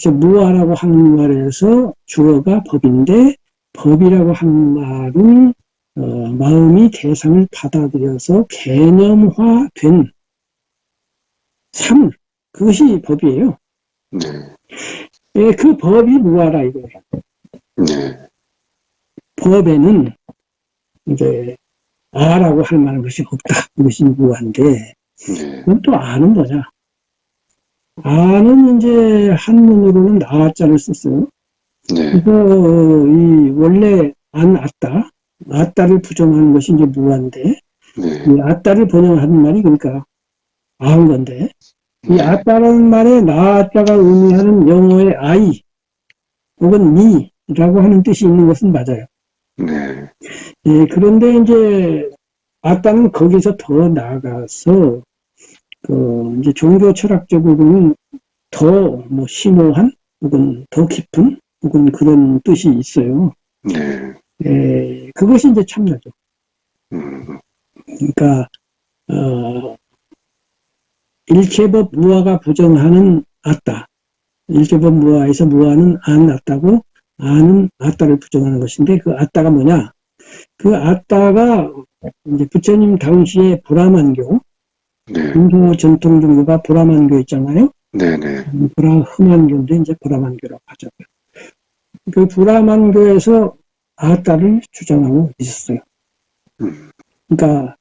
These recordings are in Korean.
그래서 무아라고 하는 말에서 주어가 법인데 법이라고 하는 말은 마음이 대상을 받아들여서 개념화된 사물, 그것이 법이에요. 네. 예, 그 법이 무아라 이거예요. 네. 법에는 이제 아라고 할 만한 것이 없다. 이것이 무아인데 네. 그건 또 아는 뭐냐? 아는 이제 한문으로는 아자를 썼어요. 네. 그래서 이 원래 아따를 부정하는 것이 이제 무아인데 네. 이 아따를 번역하는 말이 그러니까 아한 건데 이 네. 아따라는 말에 나아자가 의미하는 영어의 I 혹은 me라고 하는 뜻이 있는 것은 맞아요. 네. 예, 그런데 이제 아따는 거기서 더 나아가서 이제 종교 철학적으로는 더 뭐 심오한 혹은 더 깊은 혹은 그런 뜻이 있어요. 네. 예, 그것이 이제 참나죠. 음. 그러니까 일체법 무아가 부정하는 아따, 일체법 무아에서 무아는 안 아따고 아는 아따를 부정하는 것인데 그 아따가 뭐냐? 그 아따가 이제 부처님 당시에 브라만교, 네. 인도 전통 종교가 브라만교 있잖아요. 네네. 흠한교인데 이제 브라만교라고 하죠. 그 브라만교에서 아따를 주장하고 있었어요. 그러니까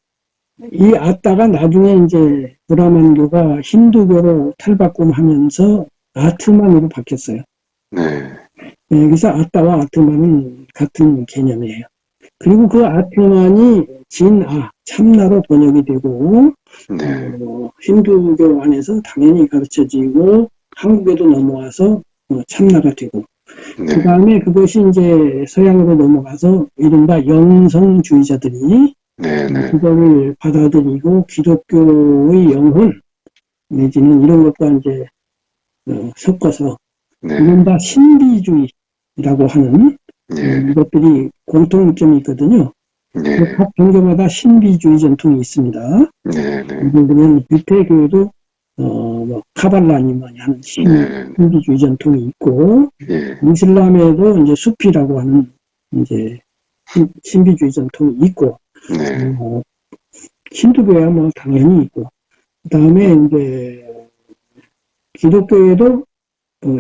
이 아따가 나중에 이제 브라만교가 힌두교로 탈바꿈하면서 아트만으로 바뀌었어요. 네. 네, 그래서 아따와 아트만은 같은 개념이에요. 그리고 그 아트만이 진아, 참나로 번역이 되고 네. 힌두교 안에서 당연히 가르쳐지고 한국에도 넘어와서 참나가 되고 네. 그 다음에 그것이 이제 서양으로 넘어가서 이른바 영성주의자들이 네네. 그거를 받아들이고 기독교의 영혼 내지는 이런 것과 이제 섞어서 네. 이른바 신비주의라고 하는 네. 이것들이 공통점이 있거든요. 네. 각 종교마다 신비주의 전통이 있습니다. 네네. 예를 들면 유태교도 뭐 카발라니 뭐니 하는 네. 신비주의 전통이 있고 예. 이슬람에도 이제 수피라고 하는 이제 신비주의 전통이 있고 네. 힌두교야 뭐 당연히 있고 그 다음에 이제 기독교에도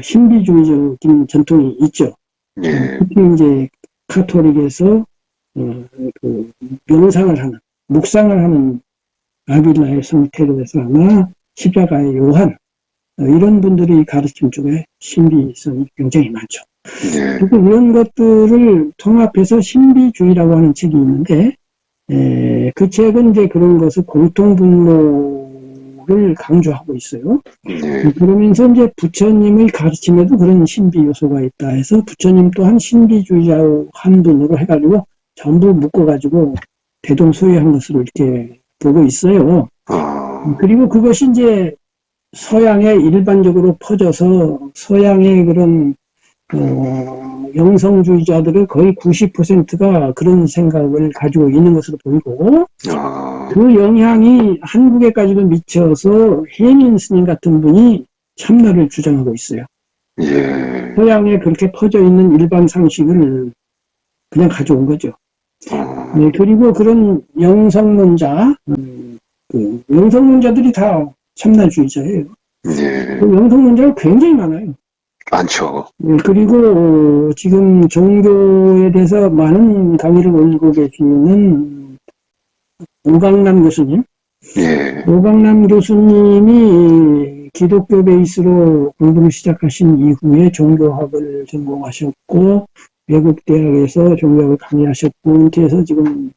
신비주의적인 전통이 있죠. 예. 특히 이제 카톨릭에서 그 명상을 하는 묵상을 하는 아빌라의 성 테레사나 십자가의 요한 이런 분들이 가르침 쪽에 신비성이 굉장히 많죠. 네. 그리고 이런 것들을 통합해서 신비주의라고 하는 책이 있는데 그 책은 이제 그런 것을 공통분모를 강조하고 있어요. 네. 그러면서 이제 부처님의 가르침에도 그런 신비 요소가 있다 해서 부처님 또한 신비주의자 한 분으로 해가지고 전부 묶어가지고 대동소이한 것으로 이렇게 보고 있어요. 그리고 그것이 이제 서양에 일반적으로 퍼져서 서양의 그런 영성주의자들의 거의 90%가 그런 생각을 가지고 있는 것으로 보이고 그 영향이 한국에까지도 미쳐서 해민 스님 같은 분이 참나를 주장하고 있어요. 예. 서양에 그렇게 퍼져 있는 일반 상식을 그냥 가져온 거죠. 네, 그리고 그런 영성론자, 영성론자들이 다 참나주의자예요. 예. 그 영성론자가 굉장히 많아요. 많죠. 네, 그리고 지금 종교에 대해서 많은 강의를 올리고 계시는 오강남 교수님, 예. 오강남 교수님이 기독교 베이스로 공부를 시작하신 이후에 종교학을 전공하셨고 외국 대학에서 종교학을 강의하셨고 은퇴해서 지금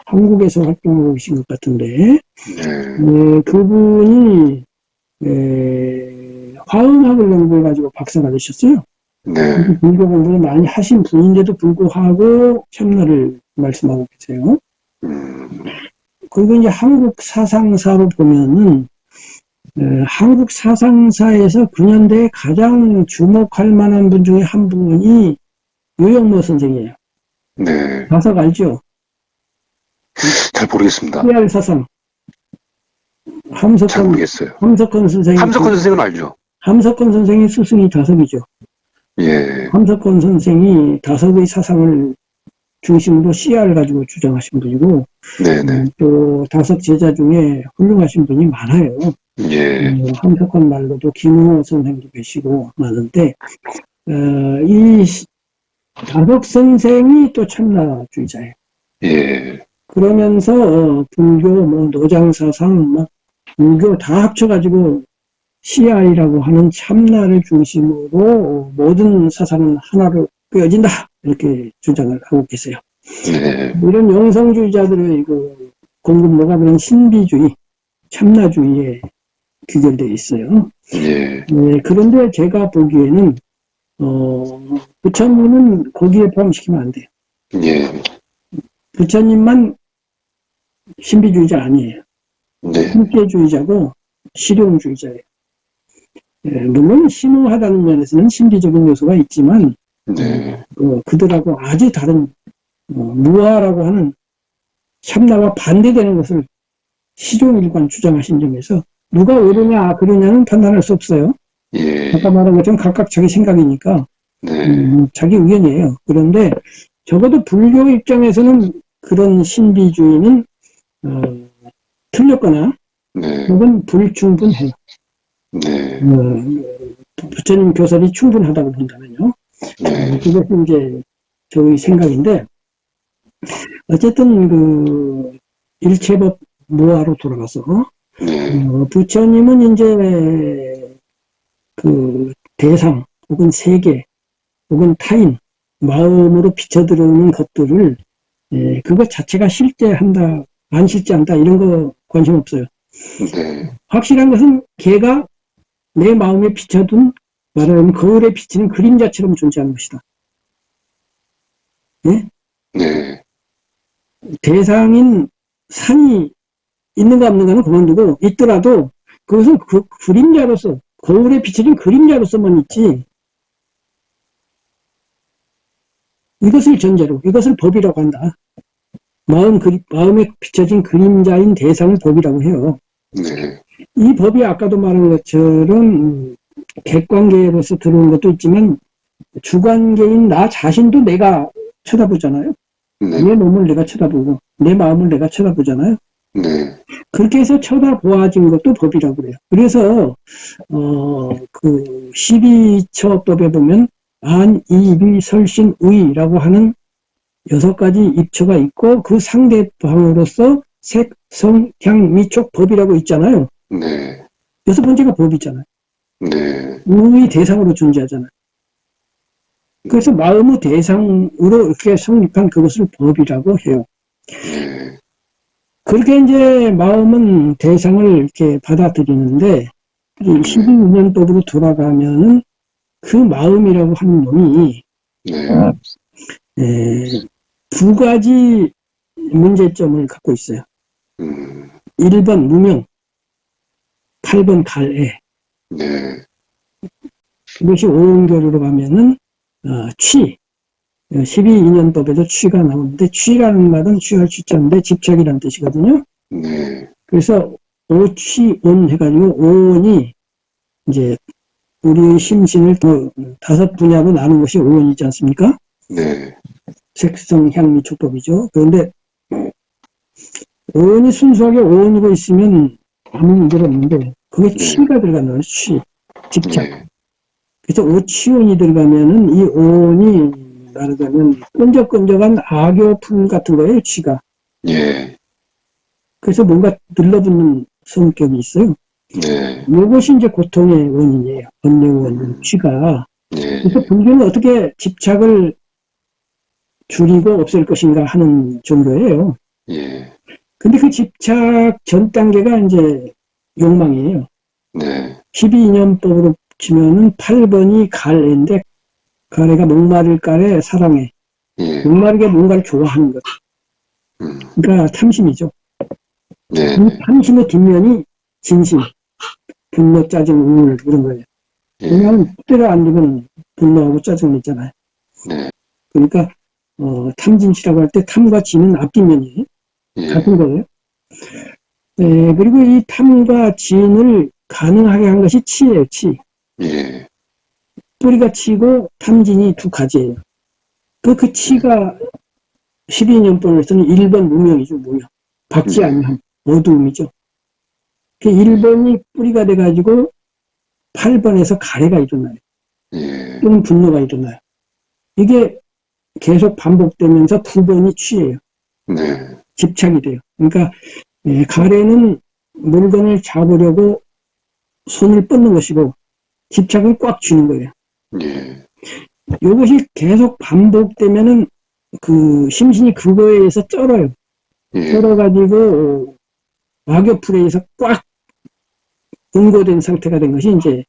한국에서 활동하고 계신 것 같은데 그분이 화음학을 연구해가지고 박사가 되셨어요. 네. 불교 공부를 많이 하신 분인데도 불구하고 참나를 말씀하고 계세요. 그리고 이제 한국 사상사로 보면은 한국 사상사에서 근현대에 가장 주목할 만한 분 중에 한 분이 유영모 선생이에요. 네. 가석 알죠? 잘 모르겠습니다. PR 사상. 잘 모르겠어요. 함석헌 선생이 함석헌 선생은 알죠? 함석헌 선생의 스승이 다석이죠. 예, 함석헌 선생이 다석의 사상을 중심으로 씨알을 가지고 주장하신 분이고, 네네, 또 다석 제자 중에 훌륭하신 분이 많아요. 예, 함석헌 말고도 김웅호 선생도 계시고 많은데, 이 다석 선생이 또 참나주의자예요. 예, 그러면서 불교, 노장사상, 불교 다 합쳐가지고 CI라고 하는 참나를 중심으로 모든 사상은 하나로 끄어진다 이렇게 주장을 하고 계세요. 네, 이런 영성주의자들의 그 공급모가 그런 신비주의, 참나주의에 귀결되어 있어요. 예, 그런데 제가 보기에는 부처님은 거기에 포함시키면 안 돼요. 예, 부처님만 신비주의자 아니에요. 네, 신비주의자고 실용주의자예요. 물론 심오하다는 면에서는 신비적인 요소가 있지만 네, 그들하고 아주 다른 무아라고 하는 참나와 반대되는 것을 시종일관 주장하신 점에서 누가 옳으냐 그르냐는 판단할 수 없어요. 예, 아까 말한 것처럼 각각 자기 생각이니까 네, 자기 의견이에요. 그런데 적어도 불교 입장에서는 그런 신비주의는 틀렸거나 네, 혹은 불충분해요. 네, 부처님 교설이 충분하다고 본다면요. 네, 그것이 이제 저의 생각인데 어쨌든 그 일체법 무아로 돌아가서 네, 부처님은 이제 그 대상 혹은 세계 혹은 타인 마음으로 비춰들어오는 것들을 그것 자체가 실제한다 안 실제한다 이런 거 관심 없어요. 네, 확실한 것은 걔가 내 마음에 비춰둔 말하자면 거울에 비치는 그림자처럼 존재하는 것이다. 네? 네, 대상인 산이 있는가 없는가는 그만두고 있더라도 그것은 그 그림자로서 거울에 비춰진 그림자로서만 있지 이것을 전제로 이것을 법이라고 한다. 마음에 비춰진 그림자인 대상을 법이라고 해요. 네, 이 법이 아까도 말한 것처럼 객관계로서 들어온 것도 있지만 주관계인 나 자신도 내가 쳐다보잖아요. 내 네, 몸을 내가 쳐다보고 내 마음을 내가 쳐다보잖아요. 네, 그렇게 해서 쳐다보아진 것도 법이라고 그래요. 그래서 그 12처법에 보면 안, 이, 비, 설신, 의라고 하는 6가지 입처가 있고 그 상대방으로서 색, 성, 향, 미촉, 법이라고 있잖아요. 네, 6번째가 법이잖아요. 네, 의의 대상으로 존재하잖아요. 그래서 마음의 대상으로 이렇게 성립한 그것을 법이라고 해요. 네, 그렇게 이제 마음은 대상을 이렇게 받아들이는데, 이 12년법으로 돌아가면은 그 마음이라고 하는 놈이, 네, 2가지 문제점을 갖고 있어요. 음, 1번 무명, 8번 갈애. 네, 이것이 오은교류로 가면은, 취. 12인연법에도 취가 나오는데, 취라는 말은 취할 취자인데 집착이라는 뜻이거든요. 네, 그래서 오취온 해가지고 오온이 이제 우리의 심신을 5분야로 나눈 것이 오온이지 않습니까? 네, 색성, 향미, 촉법이죠. 그런데 오온이 순수하게 오온으로 있으면 아무 문제가 없는데 그게 취가 들어가는 거예요. 취, 집착. 네, 그래서 오취온이 들어가면은 이 오온이 말하자면 끈적끈적한 악교품 같은 거예요. 취가. 예, 그래서 뭔가 들러붙는 성격이 있어요. 네, 이것이 이제 고통의 원인이에요. 번뇌의 원인, 취가. 예, 그래서 불교는 어떻게 집착을 줄이고 없앨 것인가 하는 정도예요. 예, 근데 그 집착 전 단계가 이제 욕망이에요. 네, 12인연법으로 치면은 8번이 갈애인데, 갈애가 목마를 갈애, 사랑해. 예, 목마르게 뭔가를 좋아하는 것. 그러니까 탐심이죠. 네, 이 탐심의 뒷면이 진심, 분노, 짜증, 우울, 그런 거예요. 예, 왜냐하면 때려 안 되면 분노하고 짜증 있잖아요. 네, 그러니까 탐진치라고 할 때 탐과 진은 앞뒷면이에요. 예, 같은 거예요. 그리고 이 탐과 진을 가능하게 한 것이 치예요, 치. 예, 뿌리가 치고 탐진이 두 가지예요. 그 치가 12년번에서는 1번 무명이죠, 무명. 박지 예. 아니함, 어두움이죠. 그 1번이 뿌리가 돼가지고 8번에서 가래가 일어나요. 예, 또는 분노가 일어나요. 이게 계속 반복되면서 9번이 취해요. 네, 집착이 돼요. 그러니까 가래는 물건을 잡으려고 손을 뻗는 것이고 집착은 꽉 쥐는 거예요. 예, 이것이 계속 반복되면은 그 심신이 그거에 의해서 쩔어요. 예, 쩔어가지고 악역풀에 의해서 꽉 응고된 상태가 된 것이 이제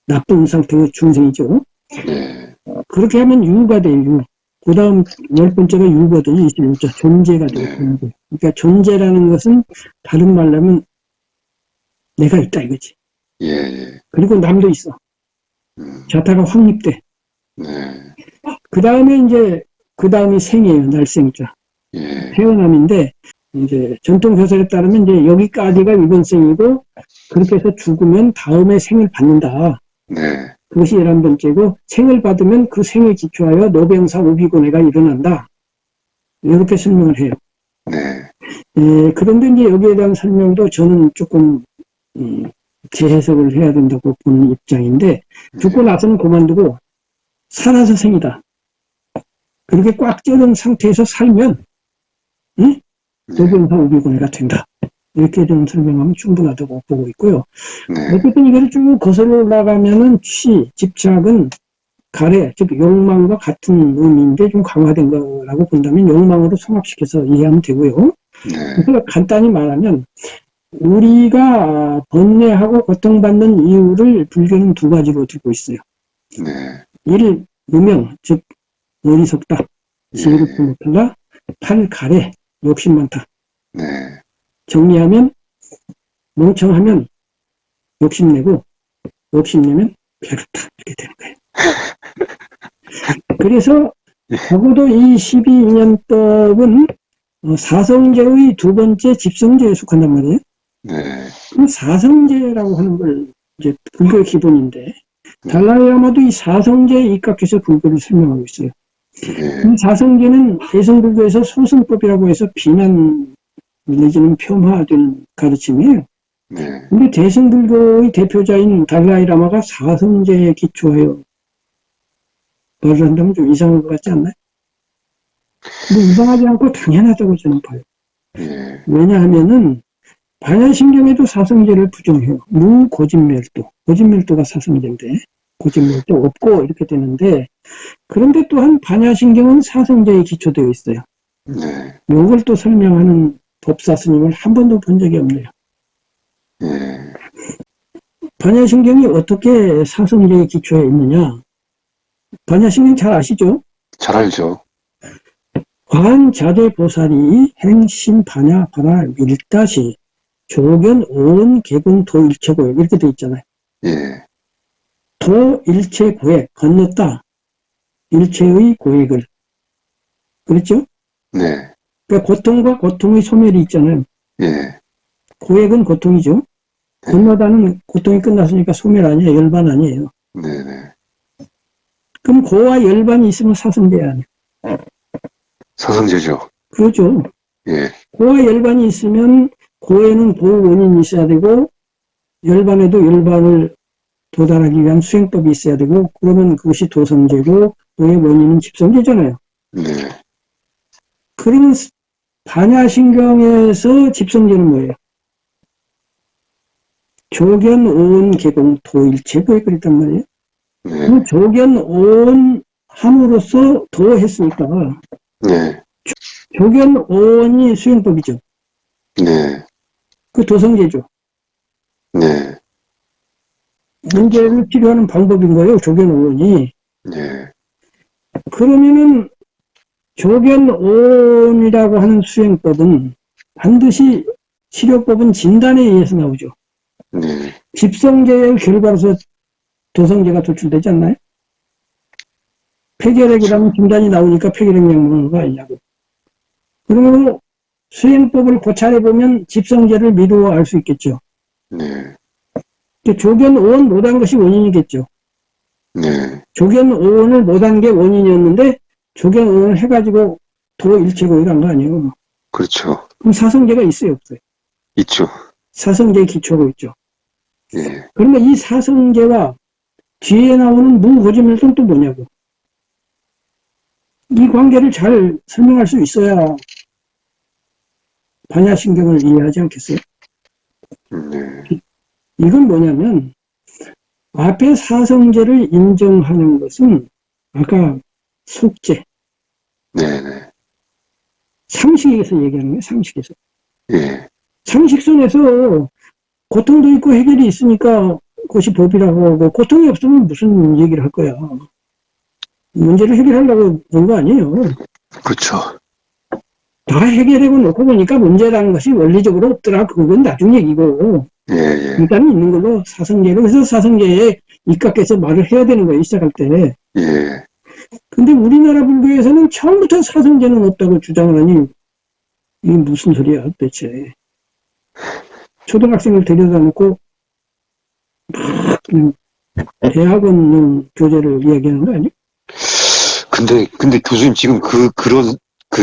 나쁜 상태의 중생이죠. 네, 그렇게 하면 유가 돼요, 유. 그 다음 10번째가 유거든요, 21자. 존재가 돼요, 네. 존재. 그러니까 존재라는 것은 다른 말로 하면 내가 있다 이거지. 예, 예, 그리고 남도 있어. 자타가 확립돼. 네, 그 다음에 이제, 그 다음이 생이에요, 날생자. 예, 태어남인데, 이제 전통 교설에 따르면 이제 여기까지가 이번 생이고, 그렇게 해서 죽으면 다음에 생을 받는다. 네, 그것이 11번째고, 생을 받으면 그 생에 기초하여 노병사 오비고뇌가 일어난다. 이렇게 설명을 해요. 네, 그런데 이제 여기에 대한 설명도 저는 조금, 재해석을 해야 된다고 보는 입장인데, 죽고 나서는 그만두고, 살아서 생이다. 그렇게 꽉 찌른 상태에서 살면, 응? 노병사 오비고뇌가 된다. 이렇게 좀 설명하면 충분하다고 보고 있고요. 네, 어쨌든 이걸 쭉 거슬러 올라가면은 집착은 가래, 즉 욕망과 같은 의미인데 좀 강화된 거라고 본다면 욕망으로 통합시켜서 이해하면 되고요. 네, 그래서 간단히 말하면 우리가 번뇌하고 고통받는 이유를 불교는 두 가지로 두고 있어요. 네, 1. 무명, 즉 어리석다, 지혜롭지 못하다. 8. 가래, 욕심 많다. 네, 정리하면 멍청하면 욕심내고 욕심내면 괴롭다 이렇게 되는 거예요. 그래서 적어도 이 12인연법은 사성제의 두 번째 집성제에 속한단 말이에요. 네, 그 사성제라고 하는 걸 이제 불교의 기본인데 달라이라마도 이 사성제에 입각해서 불교를 설명하고 있어요. 네, 이 사성제는 대승불교에서 소승법이라고 해서 비난 내지는 폄하되는 가르침이에요. 네, 근데 대승불교의 대표자인 달라이라마가 사성제에 기초하여 말을 한다면 좀 이상한 것 같지 않나요? 근데 이상하지 않고 당연하다고 저는 봐요. 예, 왜냐하면은 반야신경에도 사성제를 부정해요. 무고진멸도. 고진멸도가 사성제인데 고진멸도 없고 이렇게 되는데 그런데 또한 반야신경은 사성제에 기초되어 있어요. 네, 이걸 또 설명하는 법사 스님을 한 번도 본 적이 없네요. 예, 반야신경이 어떻게 사성제에 기초해 있느냐. 반야신경 잘 아시죠? 잘 알죠? 관자재보살이 행신 반야 바라 밀다시 조견 오은 개군 도일체고액 이렇게 돼 있잖아요. 예, 도일체고액 건넜다. 일체의 고액을. 그렇죠? 네, 그러니까 고통과 고통의 소멸이 있잖아요. 예, 고액은 고통이죠. 건너다는 고통이 끝났으니까 소멸 아니에요. 열반 아니에요. 네, 네. 그럼 고와 열반이 있으면 사성제 아니에요. 사성제죠. 그렇죠. 예, 고와 열반이 있으면 고에는 고원인이 있어야 되고 열반에도 열반을 도달하기 위한 수행법이 있어야 되고 그러면 그것이 도성제고 도의 원인은 집성제잖아요. 네, 그러면 반야신경에서 집성제는 뭐예요? 조견, 오온, 개공, 도일체고에 그랬단 말이에요. 네, 그 조견, 오온 함으로써 도했으니까 네, 조견, 오온이 수행법이죠. 네, 그 도성제죠. 네, 문제를 치료하는 방법인 거예요. 조견, 오온이. 네, 그러면은 조견, 오온이라고 하는 수행법은 반드시 치료법은 진단에 의해서 나오죠. 네, 집성제의 결과로서 도성제가 도출되지 않나요? 폐결핵이라는 진단이 나오니까 폐결핵 약 먹는 거 아니냐고. 그러므로 수행법을 고찰해 보면 집성제를 미루어 알 수 있겠죠. 네, 조견, 오온 못한 것이 원인이겠죠. 네. 조견 오원을 못한 게 원인이었는데, 조견 오원을 해가지고 도 일체고에 간 거 아니에요. 그렇죠. 그럼 사성제가 있어요, 없어요? 있죠. 사성제의 기초가 있죠. 예. 그러면 이 사성제와 뒤에 나오는 무고지밀도는 또 뭐냐고. 이 관계를 잘 설명할 수 있어야 반야신경을 이해하지 않겠어요? 네. 이건 뭐냐면, 앞에 사성제를 인정하는 것은 아까 속제, 네네. 상식에서 얘기하는 거예요, 상식에서. 예. 상식선에서 고통도 있고 해결이 있으니까 그것이 법이라고 하고, 고통이 없으면 무슨 얘기를 할 거야. 문제를 해결하려고 그런 거 아니에요. 그렇죠. 다 해결하고 놓고 보니까 문제라는 것이 원리적으로 없더라. 그건 나중 얘기고. 예, 예. 일단은 있는 걸로 사성제로. 그래서 사성제에 입각해서 말을 해야 되는 거예요, 시작할 때. 예. 근데 우리나라 불교에서는 처음부터 사성제는 없다고 주장을 하니, 이게 무슨 소리야, 도대체. 초등학생을 데려다 놓고, 막, 그냥 대학원용 교재를 이야기하는 거 아니에요? 근데 교수님 지금 그런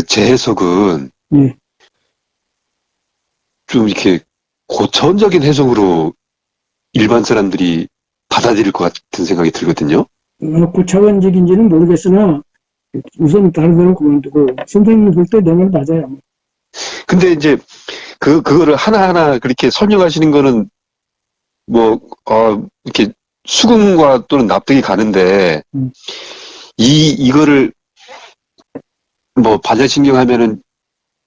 재해석은 예. 좀 이렇게 고차원적인 해석으로 일반 사람들이 받아들일 것 같은 생각이 들거든요. 고차원적인지는 모르겠으나, 우선 다른 거는 그만두고, 선생님 볼 때 내 말 맞아요. 근데 이제 그거를 하나하나 그렇게 설명하시는 거는 뭐, 이렇게 수긍과 또는 납득이 가는데, 이거를 뭐 반야신경 하면은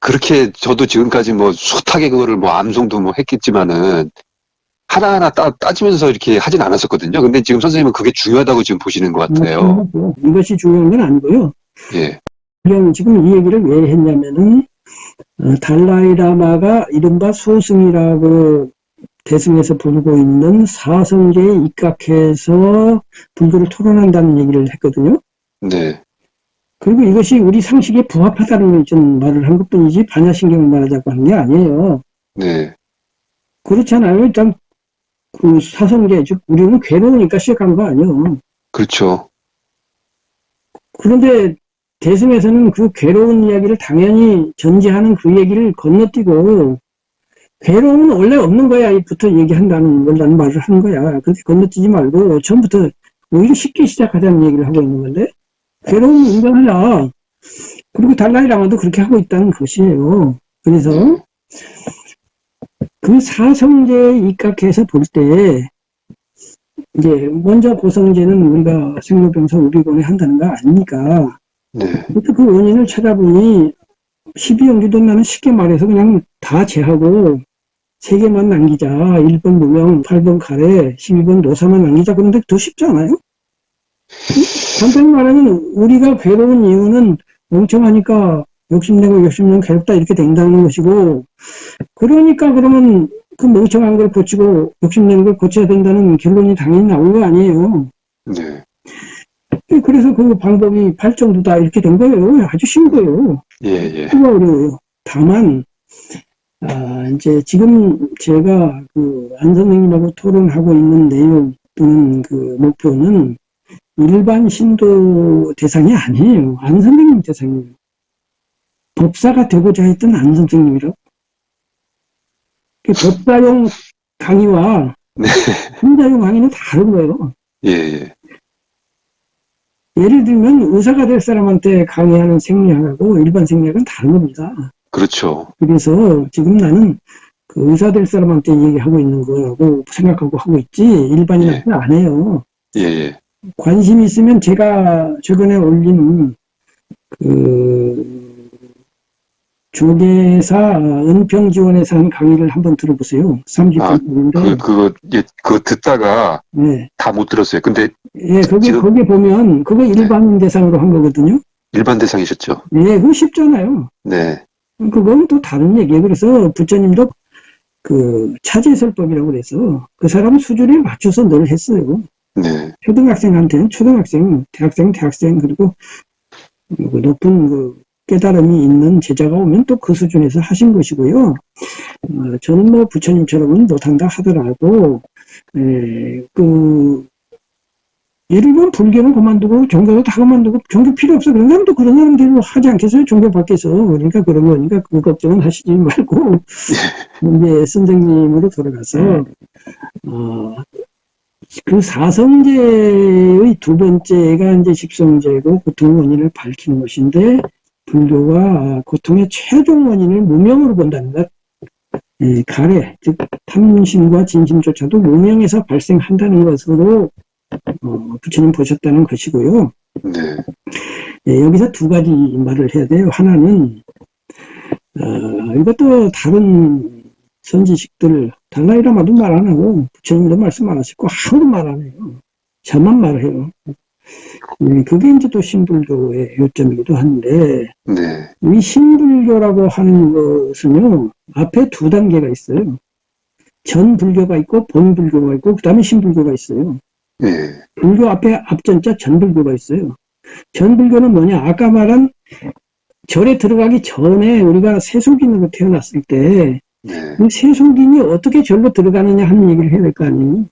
그렇게 저도 지금까지 뭐 숱하게 그거를 뭐 암송도 뭐 했겠지만은 하나하나 따지면서 이렇게 하진 않았었거든요. 근데 지금 선생님은 그게 중요하다고 지금 보시는 것 같아요. 이것이 중요한 건 아니고요. 예. 그냥 지금 이 얘기를 왜 했냐면은, 달라이라마가 이른바 소승이라고 대승에서 부르고 있는 사성제에 입각해서 불교를 토론한다는 얘기를 했거든요. 네. 그리고 이것이 우리 상식에 부합하다는 걸 좀 말을 한 것뿐이지 반야신경을 말하자고 하는 게 아니에요. 네. 그렇잖아요. 일단 그 사성제, 즉 우리는 괴로우니까 시작한 거 아니에요. 그렇죠. 그런데 대승에서는 그 괴로운 이야기를 당연히 전제하는 그 얘기를 건너뛰고, 괴로움은 원래 없는 거야 부터 얘기한다는 걸 난 말을 하는 거야. 근데 건너뛰지 말고 처음부터 오히려 쉽게 시작하자는 얘기를 하고 있는 건데, 괴로움은 인정하자. 그리고 달라이라마도 그렇게 하고 있다는 것이에요. 그래서 그 사성제에 입각해서 볼 때, 이제 먼저 고성제는 우리가 생로병사 우비곤에 한다는 거 아니니까, 네. 그 원인을 찾아보니 12연기도 나는 쉽게 말해서 그냥 다 제하고 3개만 남기자. 1번 무명, 8번 가래, 12번 노사만 남기자. 그런데 더 쉽지 않아요? 간단히 말하면 우리가 괴로운 이유는 멍청하니까 욕심내고 괴롭다 이렇게 된다는 것이고, 그러니까 그러면 그 멍청한 걸 고치고 욕심내는 걸 고쳐야 된다는 결론이 당연히 나온 거 아니에요. 네. 그래서 그 방법이 발정도다 이렇게 된 거예요. 아주 쉬운 거예요. 예, 예. 뭐가 어려워요. 다만 이제 지금 제가 그 안 선생님하고 토론하고 있는 내용 또는 그 목표는 일반 신도 대상이 아니에요. 안 선생님 대상이에요. 법사가 되고자 했던 안 선생님이라고. 법사용 강의와 네. 혼자용 강의는 다른 거예요. 예, 예. 예를 들면 의사가 될 사람한테 강의하는 생리학하고 일반 생리학은 다른 겁니다. 그렇죠. 그래서 지금 나는 그 의사 될 사람한테 얘기하고 있는 거라고 생각하고 하고 있지 일반인한테는 안 해요. 예, 예. 관심 있으면 제가 최근에 올린 그 조계사 은평지원에서 한 강의를 한번 들어보세요. 30분인데. 그거 듣다가 네. 다 못 들었어요. 근데 예, 거기 보면 그거 일반 대상으로 한 거거든요. 일반 대상이셨죠? 예, 그거 쉽잖아요. 네. 그건 또 다른 얘기예요. 그래서 부처님도 그 차지설법이라고 그래서 그 사람 수준에 맞춰서 늘 했어요. 네. 초등학생한테는 초등학생, 대학생, 그리고 그 높은 그 깨달음이 있는 제자가 오면 또 그 수준에서 하신 것이고요. 저는 뭐 부처님처럼은 못한다 하더라도, 그 예를 들면 불교는 그만두고 종교도 다 그만두고 종교 필요 없어. 그런 사람도 그런 사람들로 하지 않겠어요? 종교 밖에서. 그러니까 그런 거니까 그 걱정은 하시지 말고 이제 선생님으로 돌아가서 그 사성제의 두 번째가 이제 집성제고 고통 원인을 밝히는 것인데 불교가 고통의 최종 원인을 무명으로 본다는 것. 가래, 즉 탐심과 진심조차도 무명에서 발생한다는 것으로 부처님 보셨다는 것이고요. 네. 여기서 두 가지 말을 해야 돼요. 하나는 이것도 다른 선지식들 달라이라마도 말 안 하고 부처님도 말씀 안 하시고 하나도 말 안 해요. 저만 말해요. 그게 이제 또 신불교의 요점이기도 한데 네. 이 신불교라고 하는 것은요 앞에 두 단계가 있어요. 전불교가 있고 본불교가 있고 그 다음에 신불교가 있어요. 네. 불교 앞에 앞전자 전불교가 있어요. 전불교는 뭐냐? 아까 말한 절에 들어가기 전에 우리가 세속인으로 태어났을 때 네. 이 세속인이 어떻게 절로 들어가느냐 하는 얘기를 해야 될 거 아니에요.